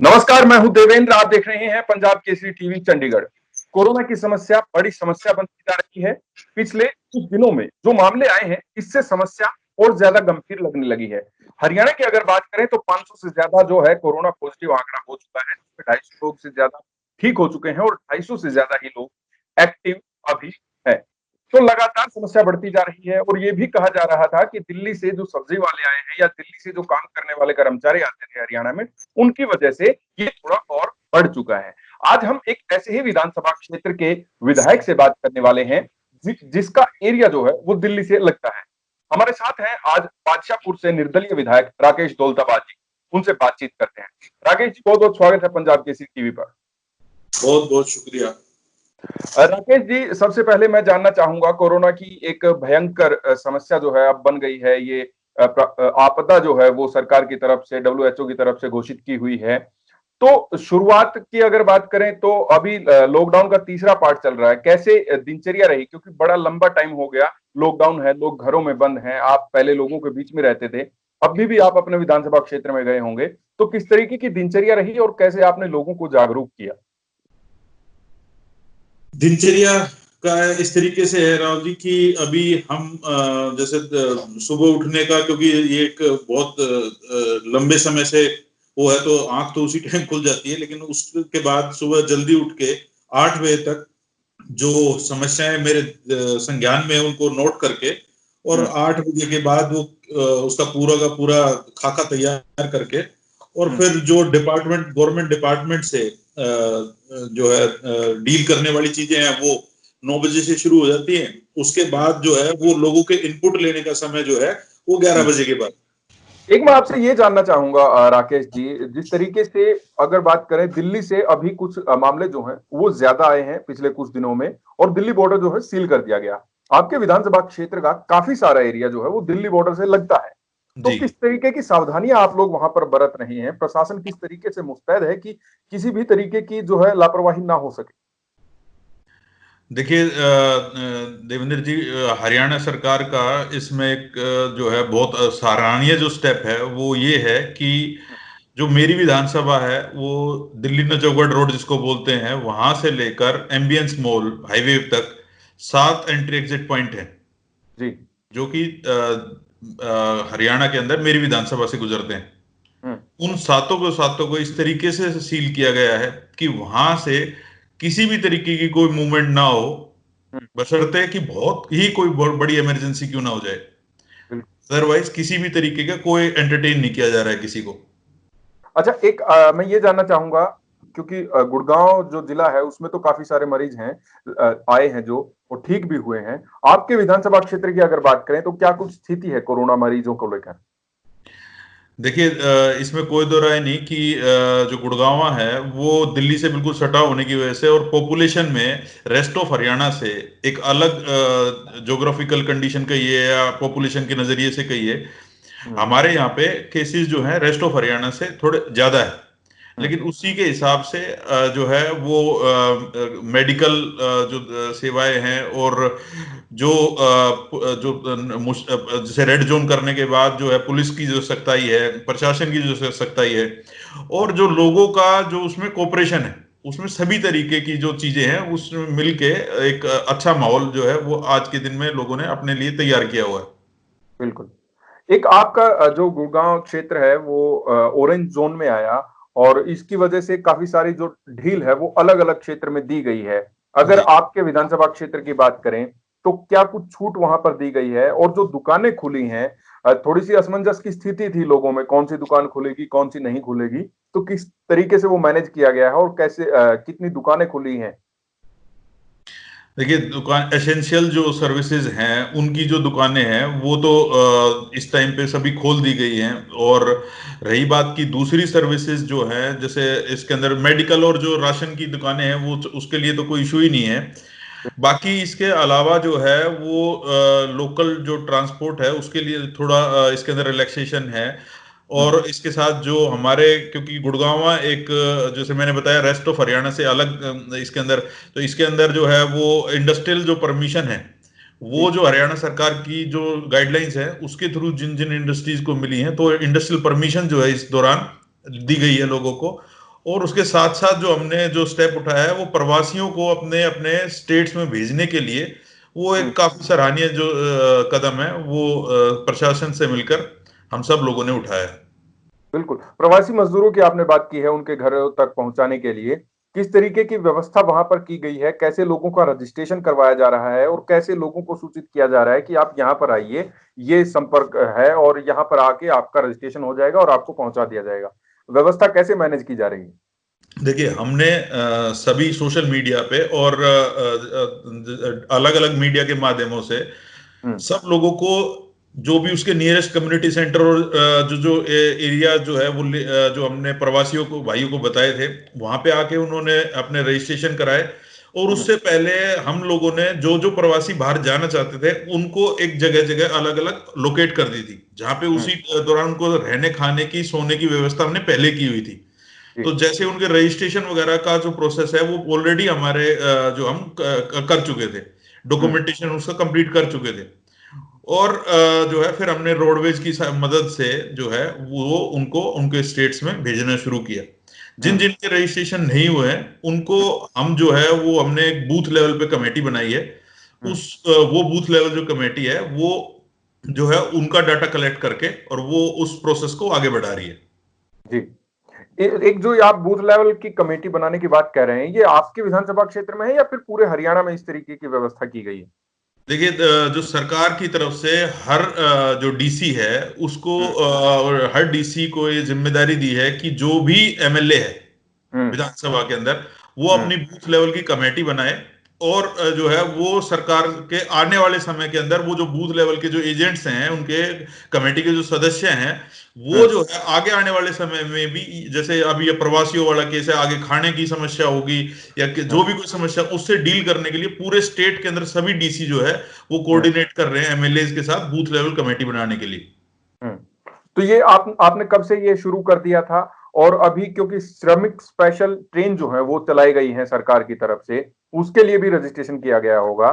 नमस्कार, मैं हूं देवेंद्र। आप देख रहे हैं पंजाब केसरी टीवी चंडीगढ़। कोरोना की समस्या बड़ी समस्या बनती जा रही है। पिछले कुछ दिनों में जो मामले आए हैं, इससे समस्या और ज्यादा गंभीर लगने लगी है। हरियाणा की अगर बात करें तो 500 से ज्यादा जो है कोरोना पॉजिटिव आंकड़ा हो चुका है, जिसमें 250 लोग से ज्यादा ठीक हो चुके हैं और 250 से ज्यादा ही लोग एक्टिव अभी है। तो लगातार समस्या बढ़ती जा रही है और ये भी कहा जा रहा था कि दिल्ली से जो सब्जी वाले आए हैं या दिल्ली से जो काम करने वाले कर्मचारी आते थे हरियाणा में, उनकी वजह से ये थोड़ा और बढ़ चुका है। आज हम एक ऐसे ही विधानसभा क्षेत्र के विधायक से बात करने वाले हैं जिसका एरिया जो है वो दिल्ली से लगता है। हमारे साथ हैं आज बादशाहपुर से निर्दलीय विधायक राकेश दौलताबाद जी। उनसे बातचीत करते हैं। राकेश जी, बहुत बहुत स्वागत है पंजाब केसरी टीवी पर। बहुत बहुत शुक्रिया। राकेश जी, सबसे पहले मैं जानना चाहूंगा, कोरोना की एक भयंकर समस्या जो है अब बन गई है। ये आपदा जो है वो सरकार की तरफ से, डब्ल्यूएचओ की तरफ से घोषित की हुई है। तो शुरुआत की अगर बात करें तो अभी लॉकडाउन का तीसरा पार्ट चल रहा है। कैसे दिनचर्या रही, क्योंकि बड़ा लंबा टाइम हो गया लॉकडाउन है, लोग घरों में बंद हैं, आप पहले लोगों के बीच में रहते थे, अभी भी आप अपने विधानसभा क्षेत्र में गए होंगे, तो किस तरीके की दिनचर्या रही और कैसे आपने लोगों को जागरूक किया? दिनचर्या का इस तरीके से है राहुल जी कि अभी हम जैसे सुबह उठने का, क्योंकि ये एक बहुत लंबे समय से वो है तो आंख तो उसी टाइम खुल जाती है, लेकिन उसके बाद सुबह जल्दी उठ के 8 बजे तक जो समस्याएं मेरे संज्ञान में उनको नोट करके, और 8 बजे के बाद वो उसका पूरा का पूरा खाका तैयार करके, और फिर जो गवर्नमेंट डिपार्टमेंट से जो है डील करने वाली चीजें हैं वो 9 बजे से शुरू हो जाती हैं। उसके बाद जो है वो लोगों के इनपुट लेने का समय जो है वो 11 बजे के बाद। एक मैं आपसे ये जानना चाहूंगा राकेश जी, जिस तरीके से अगर बात करें, दिल्ली से अभी कुछ मामले जो हैं वो ज्यादा आए हैं पिछले कुछ दिनों में, और दिल्ली बॉर्डर जो है सील कर दिया गया। आपके विधानसभा क्षेत्र का काफी सारा एरिया जो है वो दिल्ली बॉर्डर से लगता है। तो जी किस तरीके की सावधानियां आप लोग वहां पर बरत रहे हैं? प्रशासन किस तरीके से मुस्तैद है कि किसी भी तरीके की जो है लापरवाही ना हो सके? देखिए देवेंद्र जी, हरियाणा सरकार का इसमें एक जो है बहुत सराहनीय जो स्टेप है वो ये है कि जो मेरी विधानसभा है वो दिल्ली नजफगढ़ रोड जिसको बोलते हैं, वहां से लेकर एम्बियंस मॉल हाईवे तक 7 एंट्री एग्जिट पॉइंट है, जी। जो कि हरियाणा के अंदर मेरी विधानसभा से गुजरते हैं। हम्म। उन सातों को इस तरीके से सील किया गया है कि वहां से किसी भी तरीके की कोई मूवमेंट ना हो, हम्म। बशर्ते कि बहुत ही कोई बड़ी इमरजेंसी क्यों ना हो जाए। बिल्कुल। अदरवाइज किसी भी तरीके का कोई एंटरटेन नहीं किया जा रहा है किसी को। अच्छा, एक मैं ये जानना चाहूंगा, क्योंकि गुड़गांव जो जिला है उसमें तो काफी सारे मरीज हैं, आए हैं जो वो ठीक भी हुए हैं। आपके विधानसभा क्षेत्र की अगर बात करें तो क्या कुछ स्थिति है कोरोना मरीजों को लेकर? देखिए इसमें कोई दो राय नहीं कि जो गुड़गांवा है वो दिल्ली से बिल्कुल सटा होने की वजह से और पॉपुलेशन में रेस्ट ऑफ हरियाणा से एक अलग ज्योग्राफिकल कंडीशन कहिए या पॉपुलेशन के नजरिए से कहिए, हम्म। हमारे यहाँ पे केसेस जो हैं रेस्ट ऑफ हरियाणा से थोड़े ज्यादा है। हम्म। लेकिन उसी के हिसाब से जो है वो मेडिकल जो सेवाएं हैं, और जो जैसे रेड जोन करने के बाद जो है पुलिस की जो सख्ताई है, प्रशासन की जो सख्ताई है, और जो लोगों का जो उसमें कोऑपरेशन है, उसमें सभी तरीके की जो चीजें हैं उसमें मिलके एक अच्छा माहौल जो है वो आज के दिन में लोगों ने अपने लिए तैयार किया हुआ है। बिल्कुल। एक आपका जो गुड़गांव क्षेत्र है वो ऑरेंज जोन में आया, और इसकी वजह से काफी सारी जो ढील है वो अलग अलग क्षेत्र में दी गई है। अगर जी आपके विधानसभा क्षेत्र की बात करें तो क्या कुछ छूट वहां पर दी गई है? और जो दुकानें खुली हैं, थोड़ी सी असमंजस की स्थिति थी लोगों में, कौन सी दुकान खुलेगी कौन सी नहीं खुलेगी, तो किस तरीके से वो मैनेज किया गया है और कैसे कितनी दुकानें खुली हैं? देखिए, दुकान एसेंशियल जो सर्विसेज हैं उनकी जो दुकानें हैं वो तो इस टाइम पे सभी खोल दी गई हैं। और रही बात की दूसरी सर्विसेज जो है, जैसे इसके अंदर मेडिकल और जो राशन की दुकानें हैं, वो उसके लिए तो कोई इशू ही नहीं है। बाकी इसके अलावा जो है वो लोकल जो ट्रांसपोर्ट है उसके लिए थोड़ा इसके अंदर रिलैक्सेशन है। हम्म। और इसके साथ जो हमारे, क्योंकि गुड़गांवा एक जैसे मैंने बताया रेस्ट ऑफ हरियाणा से अलग इसके अंदर, तो इसके अंदर जो है वो इंडस्ट्रियल जो परमिशन है जी। वो जो हरियाणा सरकार की जो गाइडलाइंस है उसके थ्रू जिन जिन इंडस्ट्रीज को मिली हैं, तो इंडस्ट्रियल परमिशन जो है इस दौरान दी गई है लोगों को। और उसके साथ साथ जो हमने जो स्टेप उठाया है वो प्रवासियों को अपने अपने स्टेट्स में भेजने के लिए, वो एक काफी सराहनीय जो कदम है वो प्रशासन से मिलकर हम सब लोगों ने उठाया है। बिल्कुल। प्रवासी मजदूरों की आपने बात की है, उनके घरों तक पहुंचाने के लिए किस तरीके की व्यवस्था वहां पर की गई है? कैसे लोगों का रजिस्ट्रेशन करवाया जा रहा है और कैसे लोगों को सूचित किया जा रहा है कि आप यहाँ पर आइए, ये संपर्क है और यहाँ पर आके आपका रजिस्ट्रेशन हो जाएगा और आपको पहुंचा दिया जाएगा। व्यवस्था कैसे मैनेज की जा रही है? देखिए, हमने सभी सोशल मीडिया पे और अलग अलग मीडिया के माध्यमों से हम्म। सब लोगों को, जो भी उसके नियरेस्ट कम्युनिटी सेंटर और जो जो एरिया जो है वो जो हमने प्रवासियों को भाइयों को बताए थे, वहां पे आके उन्होंने अपने रजिस्ट्रेशन कराए। और हम्म। उससे पहले हम लोगों ने जो जो प्रवासी बाहर जाना चाहते थे उनको एक जगह जगह अलग अलग लोकेट कर दी थी, जहां पे हम्म। उसी दौरान उनको रहने खाने की सोने की व्यवस्था हमने पहले की हुई थी। जी। तो जैसे उनके रजिस्ट्रेशन वगैरह का जो प्रोसेस है वो ऑलरेडी हमारे जो हम कर चुके थे, हम्म। डॉक्यूमेंटेशन उसका कंप्लीट कर चुके थे। और जो है फिर हमने रोडवेज की मदद से जो है वो उनको उनके स्टेट्स में भेजना शुरू किया। जिन हम्म। जिन के रजिस्ट्रेशन नहीं हुए हैं उनको हम जो है वो हमने एक बूथ लेवल पे कमेटी बनाई है। हम्म। उस वो बूथ लेवल जो कमेटी है वो जो है उनका डाटा कलेक्ट करके और वो उस प्रोसेस को आगे बढ़ा रही है। जी। एक जो आप बूथ लेवल की कमेटी बनाने की बात कह रहे हैं, ये आपके विधानसभा क्षेत्र में है या फिर पूरे हरियाणा में इस तरीके की व्यवस्था की गई है? देखिए, जो सरकार की तरफ से हर जो डीसी है उसको हम्म। और हर डीसी को ये जिम्मेदारी दी है कि जो भी एमएलए है हम्म। विधानसभा के अंदर वो हम्म। अपनी बूथ लेवल की कमेटी बनाए। और जो है वो सरकार के आने वाले समय के अंदर वो जो बूथ लेवल के जो एजेंट्स हैं उनके कमेटी के जो सदस्य हैं वो हम्म। जो है आगे आने वाले समय में भी, जैसे अभी ये प्रवासियों वाला केस है, आगे खाने की समस्या होगी या जो हम्म। भी कोई समस्या उससे डील करने के लिए पूरे स्टेट के अंदर सभी डीसी जो है वो हम्म। कोऑर्डिनेट कर रहे हैं एमएलए के साथ बूथ लेवल कमेटी बनाने के लिए। हम्म। तो ये आपने कब से ये शुरू कर दिया था? और अभी क्योंकि श्रमिक स्पेशल ट्रेन जो है वो चलाई गई है सरकार की तरफ से, उसके लिए भी रजिस्ट्रेशन किया गया होगा।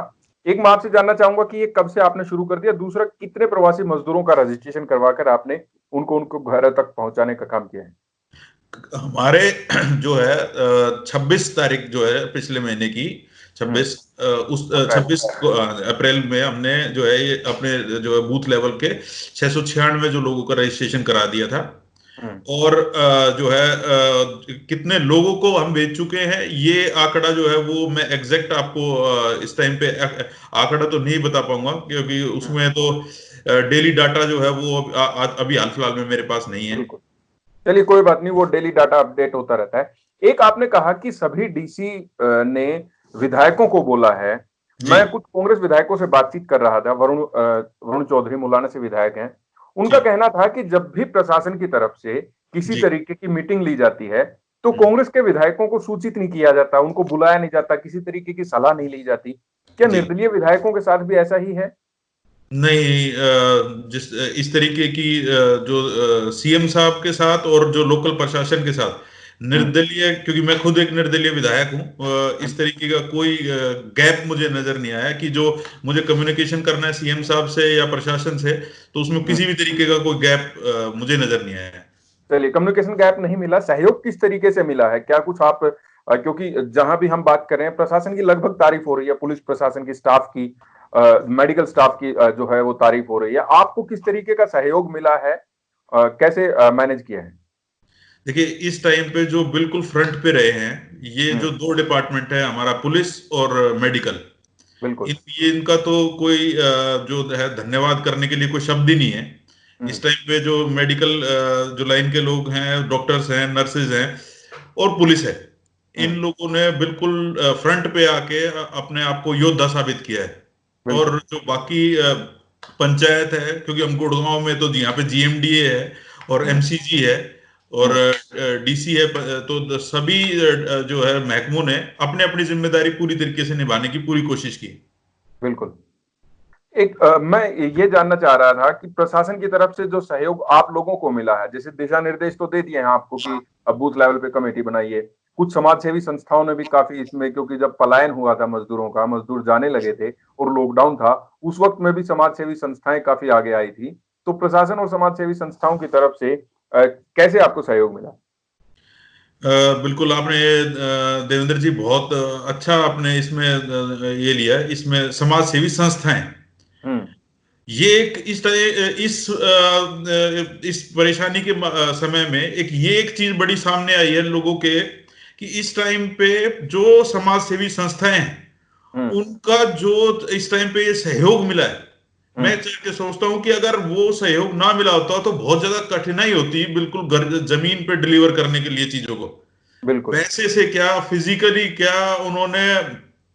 एक मैं आपसे जानना चाहूंगा कि ये कब से आपने शुरू कर दिया? दूसरा, कितने प्रवासी मजदूरों का रजिस्ट्रेशन करवाकर आपने उनको उनको घर तक पहुंचाने का काम किया है? हमारे जो है 26 तारीख जो है पिछले महीने की, हम्म। 26 उस अप्रैल। 26 अप्रैल में हमने जो है ये अपने जो है बूथ लेवल के 696 जो लोगों का रजिस्ट्रेशन करा दिया था। हम्म। और जो है कितने लोगों को हम भेज चुके हैं ये आंकड़ा जो है वो मैं एग्जैक्ट आपको इस टाइम पे आंकड़ा तो नहीं बता पाऊंगा, क्योंकि हम्म। उसमें तो डेली डाटा जो है वो अभी हाल फिलहाल में मेरे पास नहीं है। बिल्कुल। चलिए कोई बात नहीं, वो डेली डाटा अपडेट होता रहता है। एक आपने कहा कि सभी डीसी ने विधायकों को बोला है। जी मैं कुछ कांग्रेस विधायकों से बातचीत कर रहा था, वरुण चौधरी मुलाना से विधायक हैं। उनका जी कहना था कि जब भी प्रशासन की तरफ से किसी जी तरीके की मीटिंग ली जाती है, तो हम्म, कांग्रेस के विधायकों को सूचित नहीं किया जाता, उनको बुलाया नहीं जाता, किसी तरीके की सलाह नहीं ली जाती। क्या जी निर्दलीय विधायकों के साथ भी ऐसा ही है? नहीं, जिस इस तरीके की जो सीएम साहब के साथ और जो लोकल प्रशासन के साथ हम्म। निर्दलीय, क्योंकि मैं खुद एक निर्दलीय विधायक हूं, हम्म। इस तरीके का कोई गैप मुझे नजर नहीं आया कि जो मुझे कम्युनिकेशन करना है सीएम साहब से या प्रशासन से, तो उसमें हम्म। किसी भी तरीके का कोई गैप मुझे नजर नहीं आया है। चलिए, कम्युनिकेशन गैप नहीं मिला, सहयोग किस तरीके से मिला है? क्या कुछ आप क्योंकि जहां भी हम बात कर रहे हैं प्रशासन की लगभग तारीफ हो रही है, पुलिस प्रशासन की, स्टाफ की, मेडिकल स्टाफ की जो है वो तारीफ हो रही है। आपको किस तरीके का सहयोग मिला है? कैसे मैनेज किया है? देखिए, इस टाइम पे जो बिल्कुल फ्रंट पे रहे हैं ये जो हम्म। दो डिपार्टमेंट है, हमारा पुलिस और मेडिकल, बिल्कुल। इनका तो कोई जो है धन्यवाद करने के लिए कोई शब्द ही नहीं है। हम्म। इस टाइम पे जो मेडिकल जो लाइन के लोग हैं, डॉक्टर्स हैं, नर्सेज हैं और पुलिस है, इन हम्म। लोगों ने बिल्कुल फ्रंट पे आके अपने आप को योद्धा साबित किया है। बिल्कुल। और जो बाकी पंचायत है, क्योंकि हम गुड़गांव में तो यहाँ पे जीएमडीए है और हम्म। एमसीजी है और हम्म। डीसी है, तो सभी जो है महकमों ने अपने अपनी जिम्मेदारी पूरी तरीके से निभाने की पूरी कोशिश की। बिल्कुल। मैं ये जानना चाह रहा था कि प्रशासन की तरफ से जो सहयोग आप लोगों को मिला है, जैसे दिशा निर्देश तो दे दिए हैं आपको कि अब बूथ लेवल पे कमेटी बनाइए। कुछ समाज सेवी संस्थाओं ने भी काफी इसमें, क्योंकि जब पलायन हुआ था मजदूरों का, मजदूर जाने लगे थे और लॉकडाउन था, उस वक्त में भी समाज सेवी संस्थाएं काफी आगे आई थी। तो प्रशासन और समाज सेवी संस्थाओं की तरफ से कैसे आपको सहयोग मिला? बिल्कुल आपने देवेंद्र जी बहुत अच्छा आपने इसमें ये लिया है। इसमें समाज सेवी संस्थाएं, हम्म। ये एक इस परेशानी के समय में एक चीज बड़ी सामने आई है लोगों के, कि इस टाइम पे जो समाज सेवी संस्थाएं हैं हम्म। उनका जो इस टाइम पे ये सहयोग मिला है, मैं हम्म। सोचता हूँ कि अगर वो सहयोग ना मिला होता तो बहुत ज्यादा कठिनाई होती बिल्कुल घर जमीन पे डिलीवर करने के लिए चीजों को। बिल्कुल। पैसे से क्या, फिजिकली क्या, उन्होंने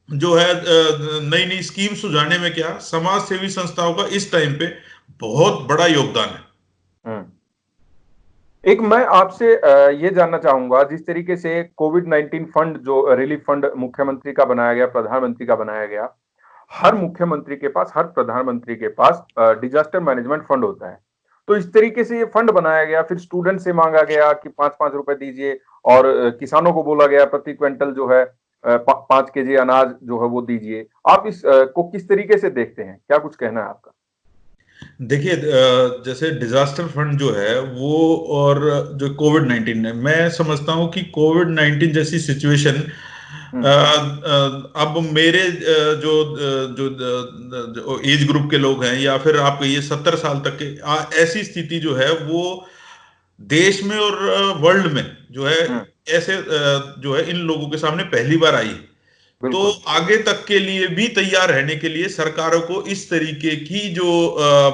जो है नई नई स्कीम सुझाने में क्या, समाज सेवी संस्थाओं का इस टाइम पे बहुत बड़ा योगदान है। हम्म। एक मैं आपसे ये जानना चाहूंगा, जिस तरीके से कोविड-19 फंड, जो रिलीफ फंड मुख्यमंत्री का बनाया गया, प्रधानमंत्री का बनाया गया, हर मुख्यमंत्री के पास, हर प्रधानमंत्री के पास डिजास्टर मैनेजमेंट फंड होता है। तो इस तरीके से ये फंड बनाया गया, फिर स्टूडेंट से मांगा गया कि 5-5 रुपए दीजिए, और किसानों को बोला गया प्रति क्विंटल जो है 5 केजी अनाज जो है वो दीजिए। आप इस को किस तरीके से देखते हैं? क्या कुछ कहना है आपका? देखिए जैसे डिजास्टर फंड जो है वो, और जो कोविड 19 है, मैं समझता हूँ कि कोविड 19 जैसी सिचुएशन हम्म। अब मेरे जो एज ग्रुप के लोग हैं, या फिर आप कहिए 70 साल तक के, ऐसी स्थिति जो है वो देश में और वर्ल्ड में जो है, हम्म। ऐसे जो है इन लोगों के सामने पहली बार आई। तो बिल्कुल। आगे तक के लिए भी तैयार रहने के लिए सरकारों को इस तरीके की जो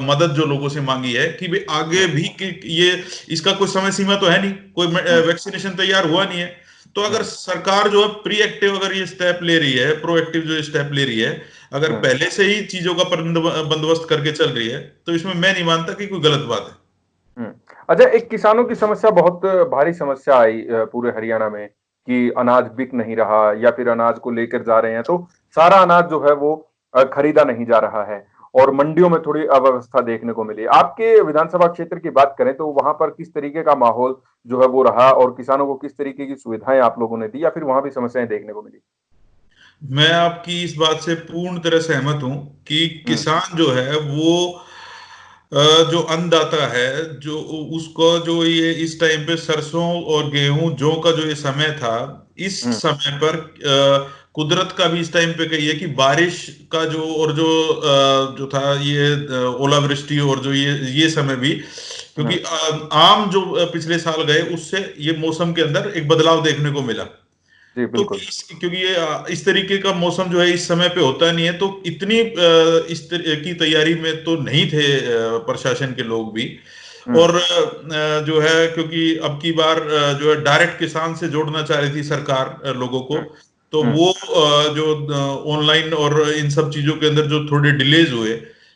मदद जो लोगों से मांगी है कि भाई आगे हम्म। भी कि ये, इसका कोई समय सीमा तो है नहीं, कोई हम्म। वैक्सीनेशन तैयार हुआ नहीं है। तो अगर हम्म। सरकार जो है प्री एक्टिव अगर ये स्टेप ले रही है, प्रोएक्टिव जो स्टेप ले रही है, अगर हम्म। पहले से ही चीजों का बंदोबस्त करके चल रही है, तो इसमें मैं नहीं मानता कि कोई गलत बात है। हम्म। अच्छा, एक किसानों की समस्या, बहुत भारी समस्या आई पूरे हरियाणा में, कि अनाज बिक नहीं रहा, या फिर अनाज को लेकर जा रहे हैं तो सारा अनाज जो है वो खरीदा नहीं जा रहा है, और मंडियों में थोड़ी अव्यवस्था देखने को मिली। आपके विधानसभा क्षेत्र की बात करें तो वहां पर किस तरीके का माहौल जो है वो रहा, और किसानों को किस तरीके की सुविधाएं आप लोगों ने दी, या फिर वहां भी समस्याएं देखने को मिली? मैं आपकी इस बात से पूर्ण तरह सहमत हूं कि हम्म। किसान जो है वो जो अन्नदाता है, जो उसको जो ये इस टाइम पे सरसों और गेहूं जौ का जो ये समय था, इस हम्म। समय पर कुदरत का भी इस टाइम पे कहिए कि बारिश का जो, और जो जो था ये ओलावृष्टि, और जो ये समय भी, क्योंकि हम्म। आम जो पिछले साल गए उससे ये मौसम के अंदर एक बदलाव देखने को मिला। जी तो बिल्कुल। क्योंकि ये इस तरीके का मौसम जो है इस समय पे होता नहीं है, तो इतनी इस तरह की तैयारी में तो नहीं थे प्रशासन के लोग भी। हम्म। और जो है क्योंकि अब की बार जो है डायरेक्ट किसान से जोड़ना चाह रही थी सरकार लोगों को, हम्म। तो हम्म। वो जो ऑनलाइन और इन सब चीजों के अंदर जो थोड़े डिलेज हुए,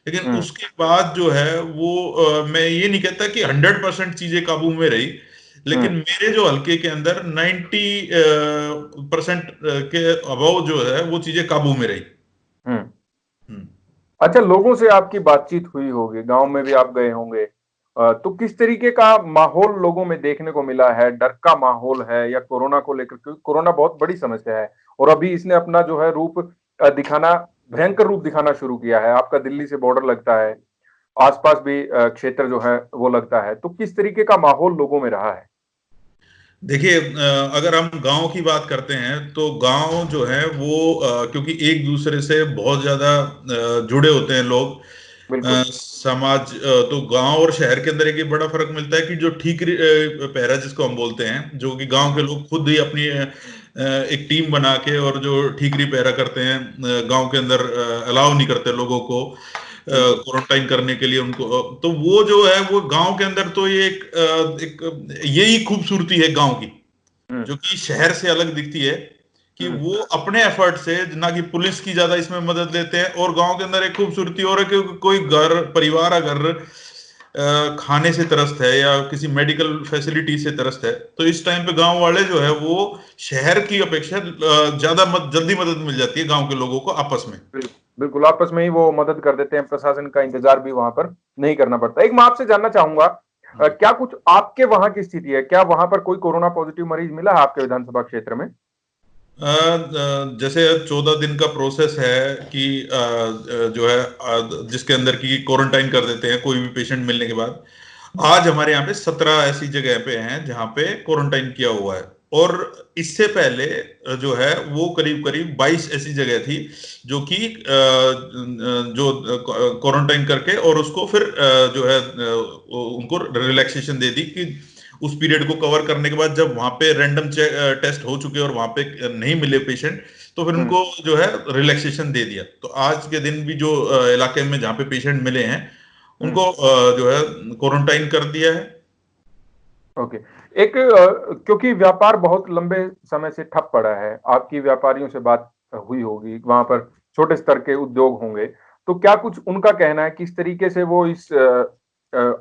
लेकिन हम्म। उसके बाद जो है वो मैं ये नहीं कहता कि 100% चीजें काबू में रही, लेकिन हम्म। मेरे जो हल्के के अंदर 90% के अभाव जो है वो चीजें काबू में रही। हम्म। हम्म। अच्छा, लोगों से आपकी बातचीत हुई होगी, गांव में भी आप गए होंगे, तो किस तरीके का माहौल लोगों में देखने को मिला है? डर का माहौल है, या कोरोना को लेकर? क्योंकि कोरोना बहुत बड़ी समस्या है, और अभी इसने अपना जो है रूप दिखाना, भयंकर रूप दिखाना शुरू किया है। आपका दिल्ली से बॉर्डर लगता है, आसपास भी क्षेत्र जो है वो लगता है, तो किस तरीके का माहौल लोगों में रहा है? देखिए अगर हम गांव की बात करते हैं तो गांव जो है वो क्योंकि एक दूसरे से बहुत ज्यादा जुड़े होते हैं लोग, बिल्कुल। समाज, तो गांव और शहर के अंदर एक ये बड़ा फर्क मिलता है कि जो ठीकरी पहरा जिसको हम बोलते हैं, जो कि गांव के लोग खुद ही अपनी एक टीम बना के और जो ठीकरी पहरा करते हैं, गांव के अंदर अलाउ नहीं करते लोगों को बिल्कुल। क्वारंटाइन करने के लिए उनको, तो वो जो है वो गांव के अंदर तो ये एक यही खूबसूरती है गांव की, हम्म। जो कि शहर से अलग दिखती है, कि हम्म। वो अपने एफर्ट से, ना कि पुलिस की ज्यादा इसमें मदद लेते हैं। और गांव के अंदर एक खूबसूरती और है कि कोई घर परिवार अगर खाने से त्रस्त है या किसी मेडिकल फैसिलिटी से त्रस्त है, तो इस टाइम पे गांव वाले जो है वो शहर की अपेक्षा ज्यादा जल्दी मदद मिल जाती है गांव के लोगों को आपस में। बिल्कुल। बिल्कुल, आपस में ही वो मदद कर देते हैं, प्रशासन का इंतजार भी वहां पर नहीं करना पड़ता। एक मैं आपसे जानना चाहूंगा, क्या कुछ आपके वहां की स्थिति है? क्या वहां पर कोई कोरोना पॉजिटिव मरीज मिला है आपके विधानसभा क्षेत्र में? जैसे 14 दिन का प्रोसेस है कि जो है जिसके अंदर की क्वारंटाइन कर देते हैं कोई भी पेशेंट मिलने के बाद। आज हमारे यहाँ पे 17 ऐसी जगह पे हैं जहाँ पे क्वारंटाइन किया हुआ है। और इससे पहले जो है वो करीब करीब 22 ऐसी जगह थी जो कि जो क्वारंटाइन करके और उसको फिर जो है उनको रिलैक्सेशन दे दी कि उस पीरियड को कवर करने के बाद जब वहां पे रैंडम टेस्ट हो चुके और वहां पे नहीं मिले पेशेंट, तो फिर उनको जो है रिलैक्सेशन दे दिया। तो आज के दिन भी जो इलाके में जहाँ पे पेशेंट मिले हैं उनको जो है क्वारंटाइन कर दिया है। ओके। एक क्योंकि व्यापार बहुत लंबे समय से ठप पड़ा है, आपकी व्यापारियों से बात हुई होगी, वहां पर छोटे स्तर के उद्योग होंगे, तो क्या कुछ उनका कहना है किस तरीके से वो इस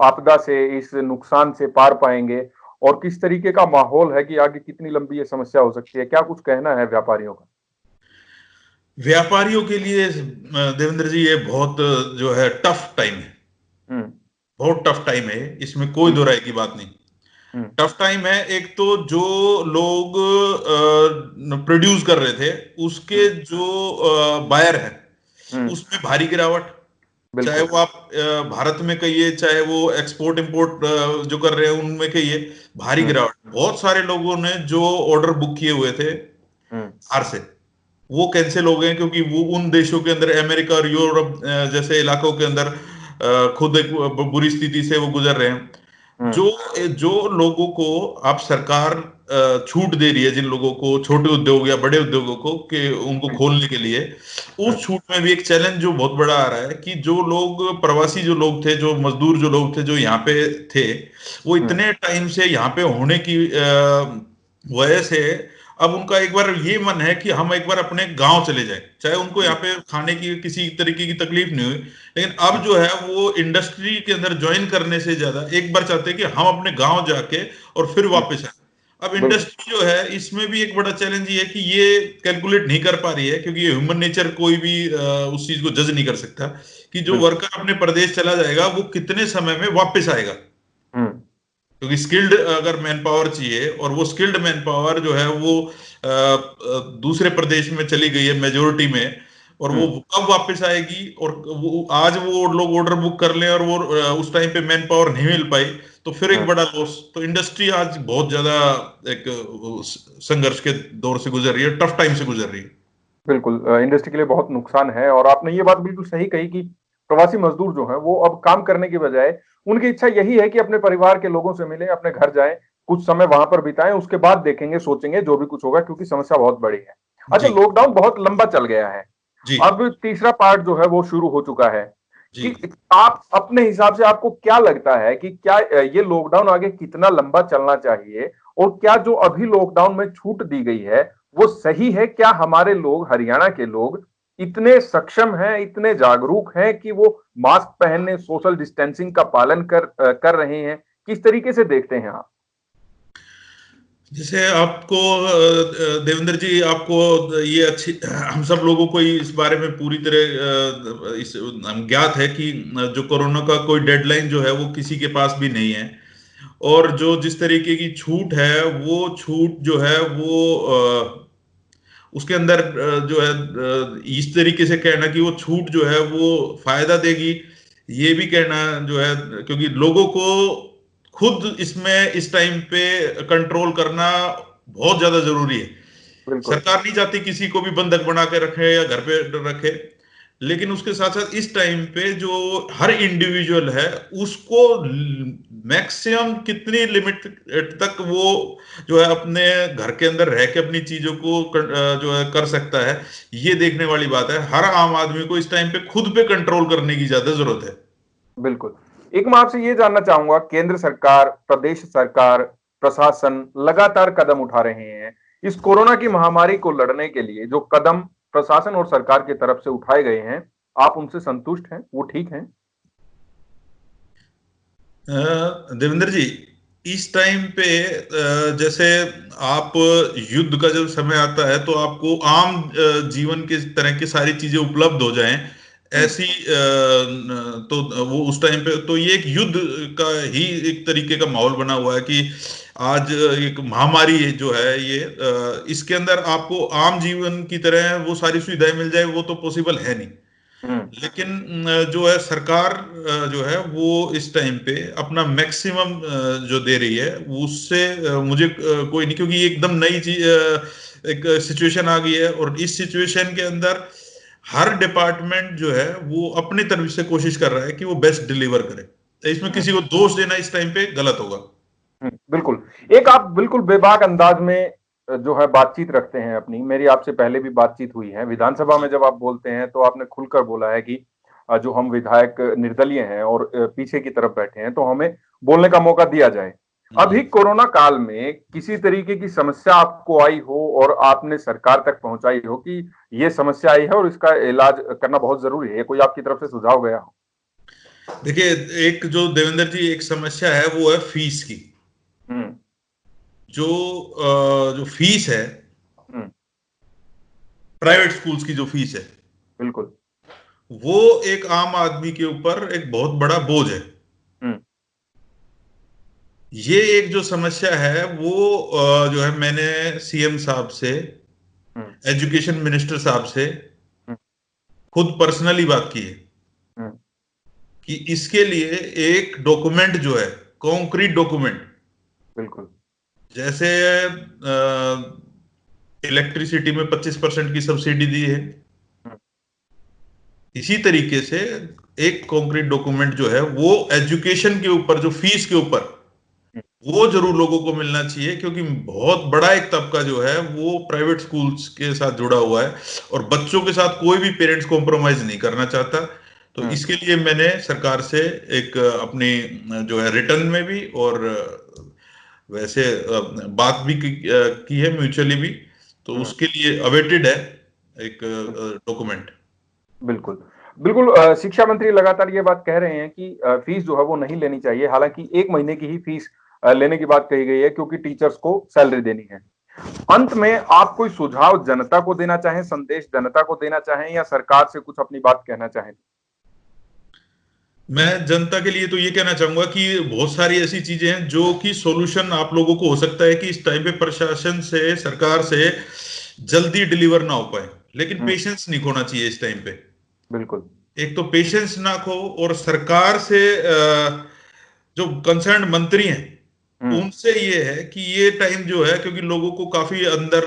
आपदा से, इस नुकसान से पार पाएंगे, और किस तरीके का माहौल है कि आगे कितनी लंबी ये समस्या हो सकती है? क्या कुछ कहना है व्यापारियों का? व्यापारियों के लिए देवेंद्र जी ये बहुत जो है टफ टाइम है, हम्म। बहुत टफ टाइम है, इसमें कोई दो राय की बात नहीं। हम्म। टफ टाइम है। एक तो जो लोग प्रोड्यूस कर रहे थे उसके जो बायर है उसमें भारी गिरावट, चाहे बिल्कुल। वो आप भारत में कहिए चाहे वो एक्सपोर्ट इंपोर्ट जो कर रहे हैं उनमें कहिए, भारी हम्म। गिरावट। बहुत सारे लोगों ने जो ऑर्डर बुक किए हुए थे हम्म। बाहर से वो कैंसिल हो गए, क्योंकि वो उन देशों के अंदर अमेरिका और यूरोप जैसे इलाकों के अंदर खुद एक बुरी स्थिति से वो गुजर रहे हैं। हम्म। जो जो लोगों को आप सरकार छूट दे रही है, जिन लोगों को छोटे उद्योग या बड़े उद्योगों को कि उनको खोलने के लिए, उस छूट में भी एक चैलेंज जो बहुत बड़ा आ रहा है कि जो लोग प्रवासी जो लोग थे, जो मजदूर जो लोग थे जो यहाँ पे थे, वो इतने टाइम से यहाँ पे होने की वजह से अब उनका एक बार ये मन है कि हम एक बार अपने गांव चले जाएं, चाहे उनको यहाँ पे खाने की किसी तरीके की तकलीफ नहीं हुई, लेकिन अब जो है वो इंडस्ट्री के अंदर ज्वाइन करने से ज्यादा एक बार चाहते हैं कि हम अपने गांव जाके और फिर वापस आए। अब बिल्कुल। इंडस्ट्री जो है इसमें भी एक बड़ा चैलेंज ये है कि ये कैलकुलेट नहीं कर पा रही है, क्योंकि ये ह्यूमन नेचर कोई भी उस चीज को जज नहीं कर सकता कि जो बिल्कुल। वर्कर अपने प्रदेश चला जाएगा वो कितने समय में वापस आएगा। हम्म। क्योंकि स्किल्ड अगर मैन पावर चाहिए और वो स्किल्ड मैन पावर जो है वो दूसरे प्रदेश में चली गई है मेजोरिटी में, और वो हम्म। कब वापस आएगी, और वो आज वो लोग ऑर्डर बुक कर लें और वो उस टाइम पे मैन पावर नहीं मिल पाई तो फिर एक बड़ा लॉस। तो इंडस्ट्री आज बहुत ज्यादा एक संघर्ष के दौर से गुजर रही है, टफ टाइम से गुजर रही है। बिल्कुल, इंडस्ट्री के लिए बहुत नुकसान है, और आपने ये बात बिल्कुल सही कही कि प्रवासी मजदूर जो हैं वो अब काम करने की बजाय उनकी इच्छा यही है कि अपने परिवार के लोगों से मिलें, अपने घर जाएं, कुछ समय वहां पर बिताएं, उसके बाद देखेंगे, सोचेंगे जो भी कुछ होगा, क्योंकि समस्या बहुत बड़ी है। अच्छा, जी लॉकडाउन बहुत लंबा चल गया है, जी अब तीसरा पार्ट जो है वो शुरू हो चुका है, जी। कि आप अपने हिसाब से आपको क्या लगता है कि क्या ये लॉकडाउन आगे कितना लंबा चलना चाहिए, और क्या जो अभी लॉकडाउन में छूट दी गई है वो सही है? क्या हमारे लोग, हरियाणा के लोग इतने सक्षम हैं, इतने जागरूक हैं कि वो मास्क पहनने, सोशल डिस्टेंसिंग का पालन कर रहे हैं? किस तरीके से देखते हैं आप? जैसे आपको देवेंद्र जी, आपको ये अच्छी हम सब लोगों को इस बारे में पूरी तरह इस ज्ञात है कि जो कोरोना का कोई डेडलाइन जो है वो किसी के पास भी नहीं है, और जो जिस तरीके की छूट है वो छूट जो है वो उसके अंदर जो है इस तरीके से कहना कि वो छूट जो है वो फायदा देगी, ये भी कहना जो है, क्योंकि लोगों को खुद इसमें इस टाइम पे कंट्रोल करना बहुत ज्यादा जरूरी है। बिल्कुल। सरकार नहीं चाहती किसी को भी बंधक बना के रखे या घर पे रखे, लेकिन उसके साथ साथ इस टाइम पे जो हर इंडिविजुअल है उसको मैक्सिमम कितनी लिमिट तक वो जो है अपने घर के अंदर रह के अपनी चीजों को जो है कर सकता है, ये देखने वाली बात है। हर आम आदमी को इस टाइम पे खुद पे कंट्रोल करने की ज्यादा जरूरत है। बिल्कुल। एक मैं आपसे ये जानना चाहूंगा, केंद्र सरकार, प्रदेश सरकार, प्रशासन लगातार कदम उठा रहे हैं इस कोरोना की महामारी को लड़ने के लिए। जो कदम प्रशासन और सरकार की तरफ से उठाए गए हैं, आप उनसे संतुष्ट हैं? वो ठीक हैं? देवेंद्र जी, इस टाइम पे जैसे आप युद्ध का जब समय आता है तो आपको आम जीवन के तरह की सारी चीजें उपलब्ध हो जाएं, हम्म। ऐसी तो वो उस टाइम पे तो ये एक युद्ध का ही एक तरीके का माहौल बना हुआ है कि आज एक महामारी जो है ये इसके अंदर आपको आम जीवन की तरह वो सारी सुविधाएं मिल जाए, वो तो पॉसिबल है नहीं। लेकिन जो है सरकार जो है वो इस टाइम पे अपना मैक्सिमम जो दे रही है उससे मुझे कोई नहीं, क्योंकि ये एकदम नई चीज एक सिचुएशन आ गई है, और इस सिचुएशन के अंदर हर डिपार्टमेंट जो है वो अपनी तरफ से कोशिश कर रहा है कि वो बेस्ट डिलीवर करे, तो इसमें किसी को दोष देना इस टाइम पे गलत होगा। बिल्कुल। एक आप बिल्कुल बेबाक अंदाज में जो है बातचीत रखते हैं अपनी, मेरी आपसे पहले भी बातचीत हुई है विधानसभा में, जब आप बोलते हैं तो आपने खुलकर बोला है कि जो हम विधायक निर्दलीय हैं और पीछे की तरफ बैठे हैं तो हमें बोलने का मौका दिया जाए। अभी कोरोना काल में किसी तरीके की समस्या आपको आई हो और आपने सरकार तक पहुंचाई हो कि ये समस्या आई है और इसका इलाज करना बहुत जरूरी है, कोई आपकी तरफ से सुझाव गया हो? देखिए, एक जो देवेंद्र जी एक समस्या है वो है फीस की। जो जो फीस है, प्राइवेट स्कूल्स की जो फीस है, बिल्कुल, वो एक आम आदमी के ऊपर एक बहुत बड़ा बोझ है। ये एक जो समस्या है वो जो है मैंने सीएम साहब से, एजुकेशन मिनिस्टर साहब से खुद पर्सनली बात की है कि इसके लिए एक डॉक्यूमेंट जो है, कॉन्क्रीट डॉक्यूमेंट, बिल्कुल, जैसे इलेक्ट्रिसिटी में 25% की सब्सिडी दी है, इसी तरीके से एक कॉन्क्रीट डॉक्यूमेंट जो है वो एजुकेशन के ऊपर, जो फीस के ऊपर, वो जरूर लोगों को मिलना चाहिए, क्योंकि बहुत बड़ा एक तबका जो है वो प्राइवेट स्कूल्स के साथ जुड़ा हुआ है और बच्चों के साथ कोई भी पेरेंट्स कॉम्प्रोमाइज नहीं करना चाहता। तो इसके लिए मैंने सरकार से एक अपनी जो है रिटर्न में भी और वैसे बात भी की है म्यूचुअली भी, तो उसके लिए अवेटेड है एक डॉक्यूमेंट। बिल्कुल, बिल्कुल। शिक्षा मंत्री लगातार ये बात कह रहे हैं कि फीस जो है वो नहीं लेनी चाहिए, हालांकि 1 महीने की ही फीस लेने की बात कही गई है क्योंकि टीचर्स को सैलरी देनी है। अंत में आप कोई सुझाव जनता को देना चाहें, संदेश जनता को देना चाहें या सरकार से कुछ अपनी बात कहना चाहें? मैं जनता के लिए तो ये कहना चाहूंगा कि बहुत सारी ऐसी चीजें हैं जो कि सॉल्यूशन आप लोगों को हो सकता है कि इस टाइम पे प्रशासन से, सरकार से जल्दी डिलीवर ना हो पाए, लेकिन पेशेंस नहीं खोना चाहिए इस टाइम पे। बिल्कुल, एक तो पेशेंस ना खो, और सरकार से जो कंसर्न मंत्री हैं उनसे ये है कि ये टाइम जो है, क्योंकि लोगों को काफी अंदर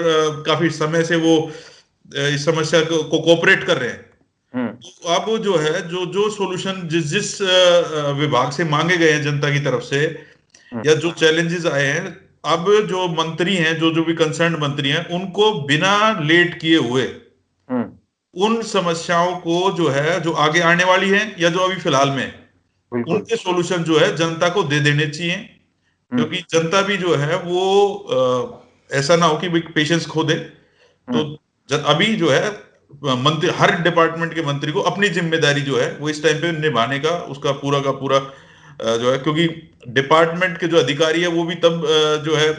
काफी समय से वो इस समस्या को कोऑपरेट कर रहे हैं, तो अब जो है जो जो सॉल्यूशन जिस जिस विभाग से मांगे गए हैं जनता की तरफ से, या जो चैलेंजेस आए हैं, अब जो मंत्री हैं, जो जो भी कंसर्न मंत्री हैं, उनको बिना लेट किए हुए उन समस्याओं को जो है, जो आगे आने वाली है या जो अभी फिलहाल में, उनके सॉल्यूशन जो है जनता को दे देने चाहिए, क्योंकि जनता भी जो है वो ऐसा ना हो कि पेशेंस खो दे। तो अभी जो है मंत्री, हर डिपार्टमेंट के मंत्री को अपनी जिम्मेदारी जो है वो इस टाइम पे निभाने का, उसका पूरा का पूरा जो है, क्योंकि डिपार्टमेंट के जो अधिकारी है वो भी तब जो है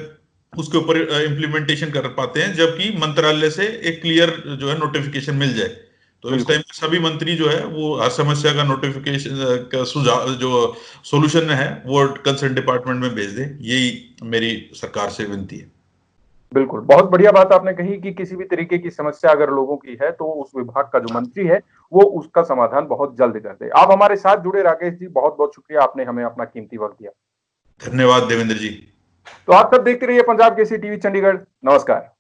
उसके ऊपर इम्प्लीमेंटेशन कर पाते हैं जबकि मंत्रालय से एक क्लियर जो है नोटिफिकेशन मिल जाए। तो इस टाइम सभी मंत्री जो है वो हर समस्या का नोटिफिकेशन का सुझाव, जो सॉल्यूशन है वो कंसर्न डिपार्टमेंट में भेज दें, यही मेरी सरकार से विनती है। बिल्कुल, बहुत बढ़िया बात आपने कही कि किसी भी तरीके की समस्या अगर लोगों की है तो उस विभाग का जो मंत्री है वो उसका समाधान बहुत जल्द कर दे। आप हमारे साथ जुड़े राकेश जी, बहुत-बहुत शुक्रिया, आपने हमें अपना कीमती वक्त दिया। धन्यवाद देवेंद्र जी। तो आप सब देखते रहिए पंजाब केसरी टीवी चंडीगढ़। नमस्कार।